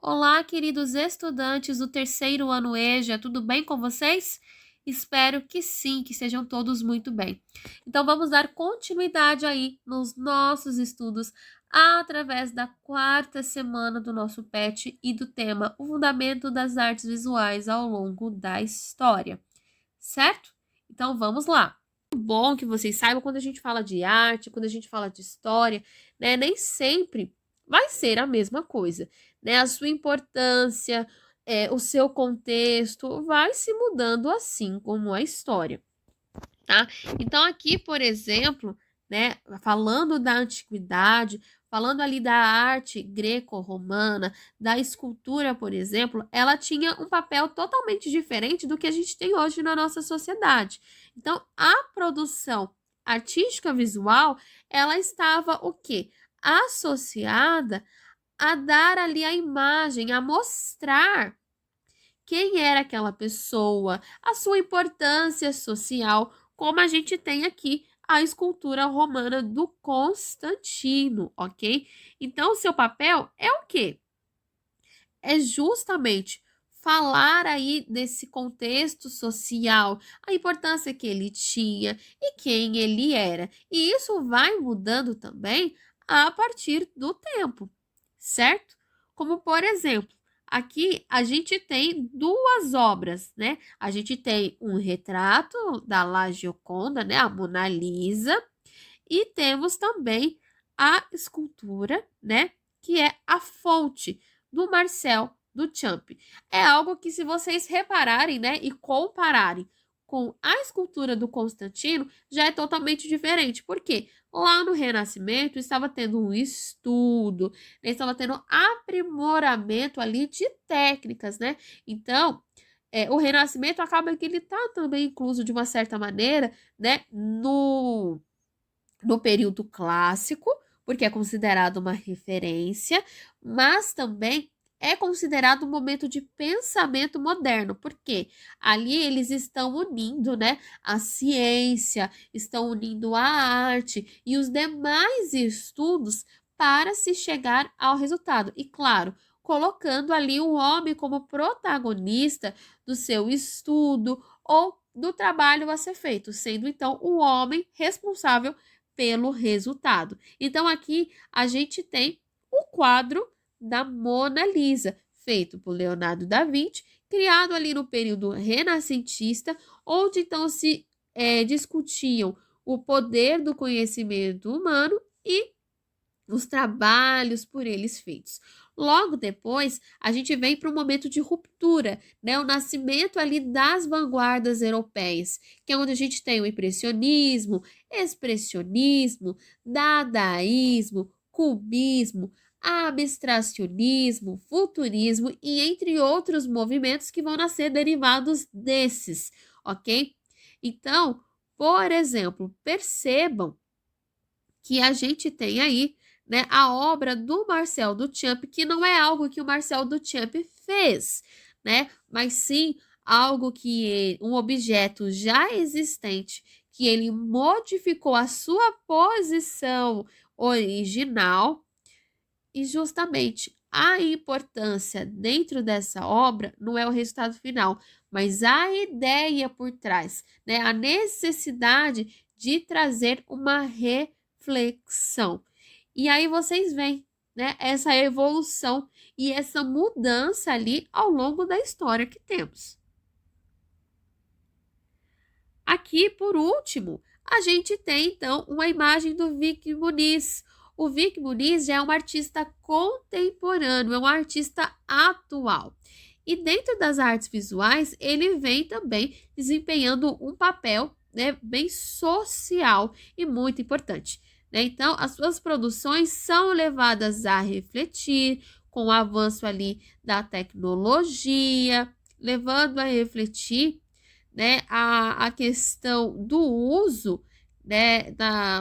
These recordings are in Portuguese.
Olá, queridos estudantes do terceiro ano EJA, tudo bem com vocês? Espero que sim, que sejam todos muito bem. Então, vamos dar continuidade aí nos nossos estudos através da quarta semana do nosso PET e do tema O Fundamento das Artes Visuais ao longo da História, certo? Então, vamos lá. Bom que vocês saibam, quando a gente fala de arte, quando a gente fala de história, né, nem sempre vai ser a mesma coisa, né? A sua importância, o seu contexto vai se mudando assim como a história, tá? Então aqui, por exemplo, né, falando da antiguidade, falando ali da arte greco-romana, da escultura, por exemplo, ela tinha um papel totalmente diferente do que a gente tem hoje na nossa sociedade. Então, a produção artística visual, ela estava o quê? Associada a dar ali a imagem, a mostrar quem era aquela pessoa, a sua importância social, como a gente tem aqui a escultura romana do Constantino, ok? Então, o seu papel é o quê? É justamente falar aí desse contexto social, a importância que ele tinha e quem ele era. E isso vai mudando também a partir do tempo, certo? Como por exemplo, aqui a gente tem duas obras, né? A gente tem um retrato da La Gioconda, né, a Mona Lisa, e temos também a escultura, né, que é a fonte do Marcel Duchamp. É algo que, se vocês repararem, né, e compararem com a escultura do Constantino, já é totalmente diferente. Por quê? Lá no Renascimento estava tendo um estudo, né, estava tendo aprimoramento ali de técnicas, né? Então, o Renascimento acaba que ele está também incluso de uma certa maneira, né, no período clássico, porque é considerado uma referência, mas também é considerado um momento de pensamento moderno, porque ali eles estão unindo, né, a ciência, estão unindo a arte e os demais estudos para se chegar ao resultado. E claro, colocando ali o homem como protagonista do seu estudo ou do trabalho a ser feito, sendo então o homem responsável pelo resultado. Então, aqui a gente tem o quadro da Mona Lisa, feito por Leonardo da Vinci, criado ali no período renascentista, onde então se discutiam o poder do conhecimento humano e os trabalhos por eles feitos. Logo depois, a gente vem para um momento de ruptura, né? O nascimento ali das vanguardas europeias, que é onde a gente tem o impressionismo, expressionismo, dadaísmo, cubismo, abstracionismo, futurismo e entre outros movimentos que vão nascer derivados desses, ok? Então, por exemplo, percebam que a gente tem aí, né, a obra do Marcel Duchamp, que não é algo que o Marcel Duchamp fez, né, mas sim algo que um objeto já existente, que ele modificou a sua posição original e justamente a importância dentro dessa obra não é o resultado final, mas a ideia por trás, né, a necessidade de trazer uma reflexão. E aí vocês veem, né, essa evolução e essa mudança ali ao longo da história que temos. Aqui, por último, a gente tem então uma imagem do Vic Muniz. O Vic Muniz já é um artista contemporâneo, é um artista atual. E dentro das artes visuais, ele vem também desempenhando um papel, né, bem social e muito importante, né? Então, as suas produções são levadas a refletir com o avanço ali da tecnologia, levando a refletir, né, a questão do uso, né,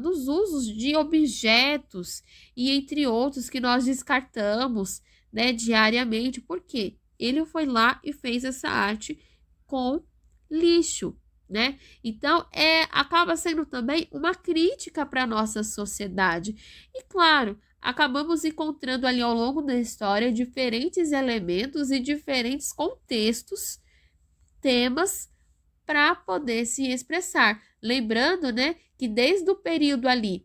dos usos de objetos e entre outros que nós descartamos, né, diariamente, porque ele foi lá e fez essa arte com lixo, né? Então, acaba sendo também uma crítica para a nossa sociedade. E claro, acabamos encontrando ali ao longo da história diferentes elementos e diferentes contextos, temas para poder se expressar. Lembrando, né, que desde o período ali,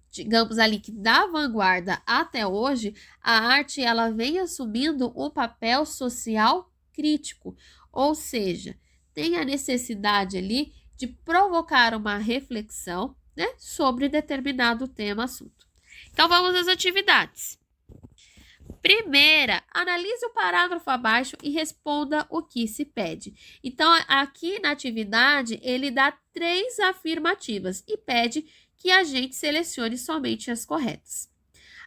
digamos ali que da vanguarda até hoje, a arte ela vem assumindo um papel social crítico, ou seja, tem a necessidade ali de provocar uma reflexão, né, sobre determinado tema, assunto. Então vamos às atividades. Primeira, analise o parágrafo abaixo e responda o que se pede. Então, aqui na atividade, ele dá 3 afirmativas e pede que a gente selecione somente as corretas.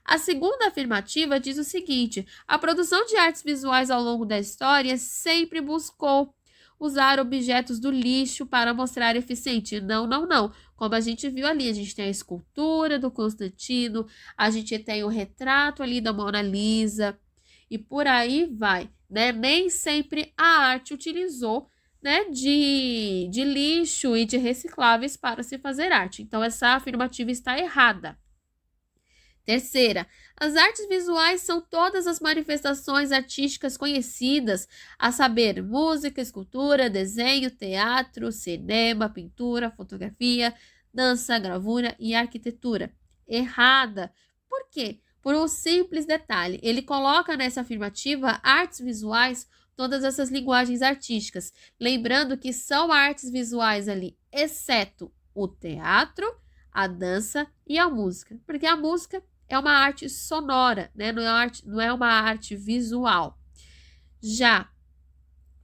A segunda afirmativa diz o seguinte: a produção de artes visuais ao longo da história sempre buscou usar objetos do lixo para mostrar eficiente. Não, não, não. Como a gente viu ali, a gente tem a escultura do Constantino, a gente tem o retrato ali da Mona Lisa e por aí vai, né? Nem sempre a arte utilizou, né, de lixo e de recicláveis para se fazer arte. Então, essa afirmativa está errada. Terceira, as artes visuais são todas as manifestações artísticas conhecidas, a saber, música, escultura, desenho, teatro, cinema, pintura, fotografia, dança, gravura e arquitetura. Errada. Por quê? Por um simples detalhe. Ele coloca nessa afirmativa artes visuais, todas essas linguagens artísticas. Lembrando que são artes visuais ali, exceto o teatro, a dança e a música. Porque a música é uma arte sonora, né? Não é uma arte visual. Já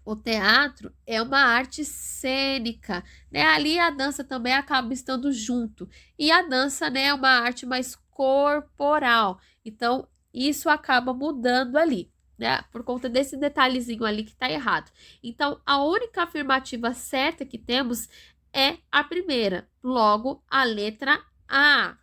o teatro é uma arte cênica, né? Ali a dança também acaba estando junto. E a dança, né, é uma arte mais corporal. Então, isso acaba mudando ali, né? Por conta desse detalhezinho ali que está errado. Então, a única afirmativa certa que temos é a primeira. Logo, a letra A.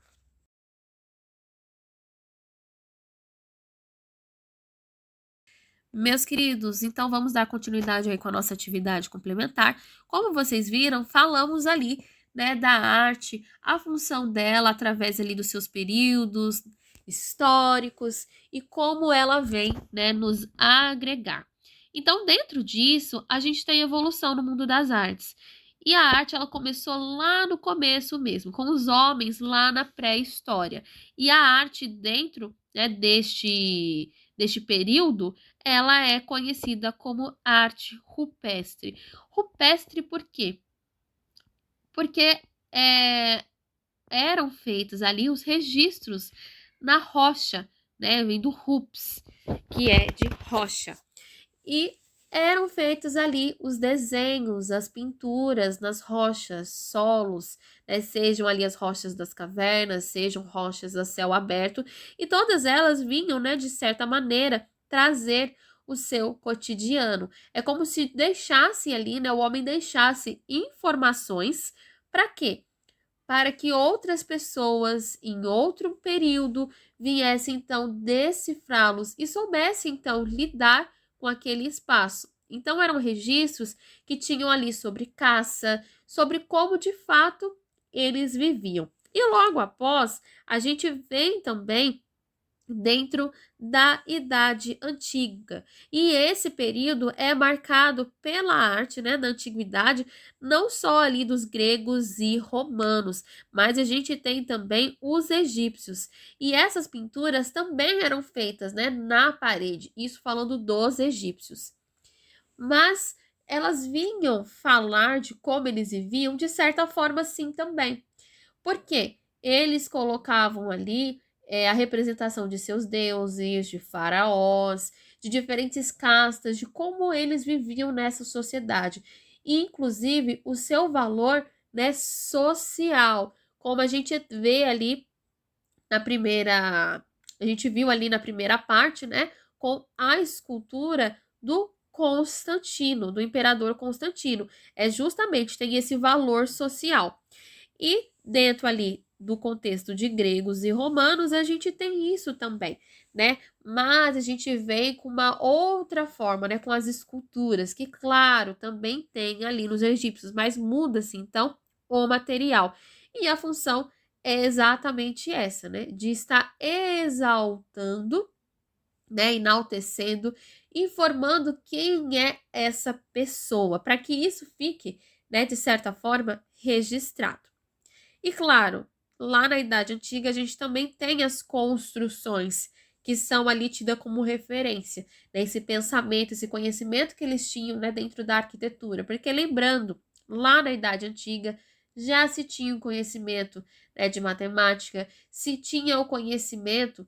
Meus queridos, então vamos dar continuidade aí com a nossa atividade complementar. Como vocês viram, falamos ali, né, da arte, a função dela através ali dos seus períodos históricos e como ela vem, né, nos agregar. Então, dentro disso, a gente tem evolução no mundo das artes. E a arte, ela começou lá no começo mesmo, com os homens lá na pré-história. E a arte dentro, né, deste período, ela é conhecida como arte rupestre. Rupestre por quê? Porque eram feitos ali os registros na rocha, né? Vem do rups, que é de rocha. E eram feitos ali os desenhos, as pinturas nas rochas, solos, né? Sejam ali as rochas das cavernas, sejam rochas a céu aberto, e todas elas vinham, né, de certa maneira, trazer o seu cotidiano. É como se deixasse ali, né, o homem deixasse informações para quê? Para que outras pessoas em outro período viessem então decifrá-los e soubessem então lidar com aquele espaço. Então eram registros que tinham ali sobre caça, sobre como de fato eles viviam. E logo após, a gente vem também dentro da Idade Antiga. E esse período é marcado pela arte, né, na antiguidade, não só ali dos gregos e romanos, mas a gente tem também os egípcios. E essas pinturas também eram feitas, né, na parede, isso falando dos egípcios. Mas elas vinham falar de como eles viviam de certa forma sim também. Por quê? Eles colocavam ali a representação de seus deuses, de faraós, de diferentes castas, de como eles viviam nessa sociedade. E, inclusive, o seu valor, né, social, como a gente vê ali na primeira... A gente viu ali na primeira parte, né, com a escultura do Constantino, do imperador Constantino. É justamente, tem esse valor social. E dentro ali do contexto de gregos e romanos, a gente tem isso também, né? Mas a gente vem com uma outra forma, né? Com as esculturas, que claro, também tem ali nos egípcios, mas muda-se então o material. E a função é exatamente essa, né? De estar exaltando, né, enaltecendo, informando quem é essa pessoa, para que isso fique, né, de certa forma, registrado. E claro, lá na Idade Antiga a gente também tem as construções que são ali tidas como referência, né, esse pensamento, esse conhecimento que eles tinham, né, dentro da arquitetura, porque lembrando, lá na Idade Antiga já se tinha o conhecimento, né, de matemática, se tinha o conhecimento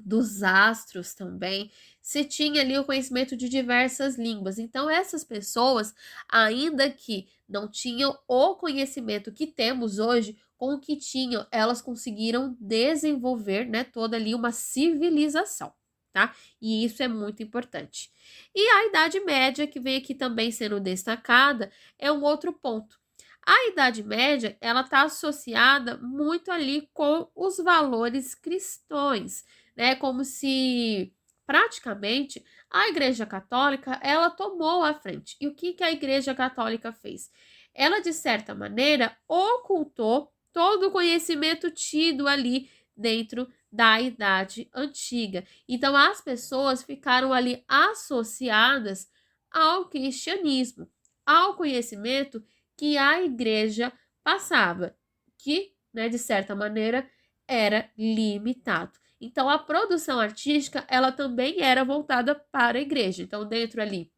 dos astros também, se tinha ali o conhecimento de diversas línguas. Então, essas pessoas, ainda que não tinham o conhecimento que temos hoje, com o que tinham, elas conseguiram desenvolver, né, toda ali uma civilização, tá? E isso é muito importante. E a Idade Média, que vem aqui também sendo destacada, é um outro ponto. A Idade Média, ela está associada muito ali com os valores cristãos, né? Como se praticamente a Igreja Católica ela tomou a frente. E o que a Igreja Católica fez? Ela, de certa maneira, ocultou todo o conhecimento tido ali dentro da Idade Antiga. Então, as pessoas ficaram ali associadas ao cristianismo, ao conhecimento que a igreja passava, que, né, de certa maneira, era limitado. Então, a produção artística, ela também era voltada para a igreja. Então, dentro ali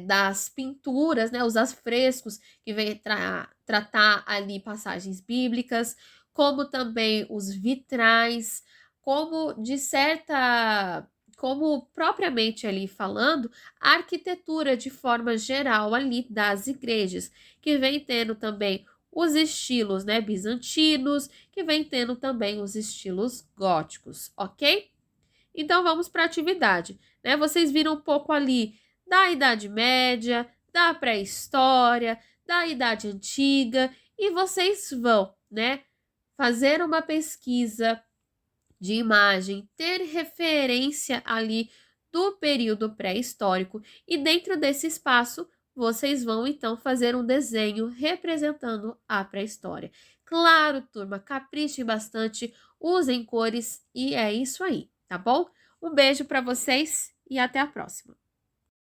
das pinturas, né, os afrescos, que vem tratar ali passagens bíblicas, como também os vitrais, como como propriamente ali falando, a arquitetura de forma geral ali das igrejas, que vem tendo também os estilos, né, bizantinos, que vem tendo também os estilos góticos, ok? Então vamos para a atividade, né? Vocês viram um pouco ali da Idade Média, da pré-história, da Idade Antiga e vocês vão, né, fazer uma pesquisa de imagem, ter referência ali do período pré-histórico e dentro desse espaço vocês vão então fazer um desenho representando a pré-história. Claro, turma, caprichem bastante, usem cores e é isso aí, tá bom? Um beijo para vocês e até a próxima.